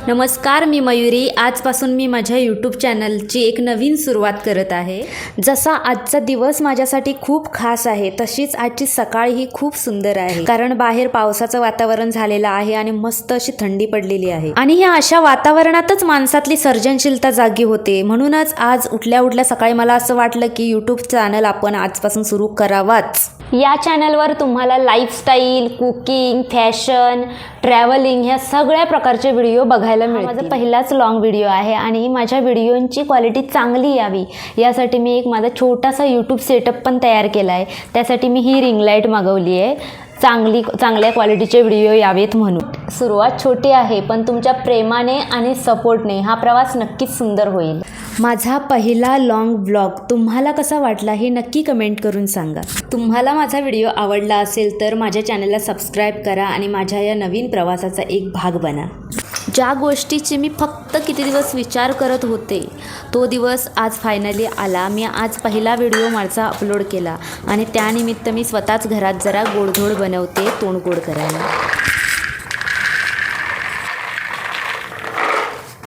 नमस्कार, मी मयुरी. आजपासून मी माझ्या यूट्यूब चॅनलची एक नवीन सुरुवात करत आहे. जसा आजचा दिवस माझ्यासाठी खूप खास आहे, तशीच आजची सकाळ ही खूप सुंदर आहे. कारण बाहेर पावसाचं वातावरण झालेलं आहे आणि मस्त अशी थंडी पडलेली आहे. आणि ह्या अशा वातावरणातच माणसातली सर्जनशीलता जागी होते. म्हणूनच आज उठल्या उठल्या सकाळी मला असं वाटलं की यूट्यूब चॅनल आपण आजपासून सुरू करावाच. या चॅनलवर तुम्हाला लाईफस्टाईल, कुकिंग, फॅशन, ट्रॅव्हलिंग ह्या सगळ्या प्रकारचे व्हिडिओ बघायला मिळतील. माझा पहिलाच लॉंग व्हिडिओ आहे आणि माझ्या व्हिडिओंची क्वालिटी चांगली यावी यासाठी मी एक माझा छोटासा यूट्यूब सेटअप पण तयार केला आहे. त्यासाठी मी ही रिंग लाईट मागवली आहे, चांगल्या क्वालिटीचे व्हिडिओ यावेत म्हणून. सुरुवात छोटी आहे, पण तुमच्या प्रेमाने आणि सपोर्टने हा प्रवास नक्कीच सुंदर होईल. माझा पहिला लॉंग ब्लॉग तुम्हाला कसा वाटला हे नक्की कमेंट करून सांगा. तुम्हाला माझा व्हिडिओ आवडला असेल तर माझ्या चॅनलला सबस्क्राईब करा आणि माझ्या या नवीन प्रवासाचा एक भाग बना. ज्या गोष्टीची मी फक्त किती दिवस विचार करत होते, तो दिवस आज फायनली आला. मी आज पहिला व्हिडिओ माझा अपलोड केला आणि त्यानिमित्त मी स्वतःच घरात जरा गोडधोड बनवते, तोंड गोड करायला.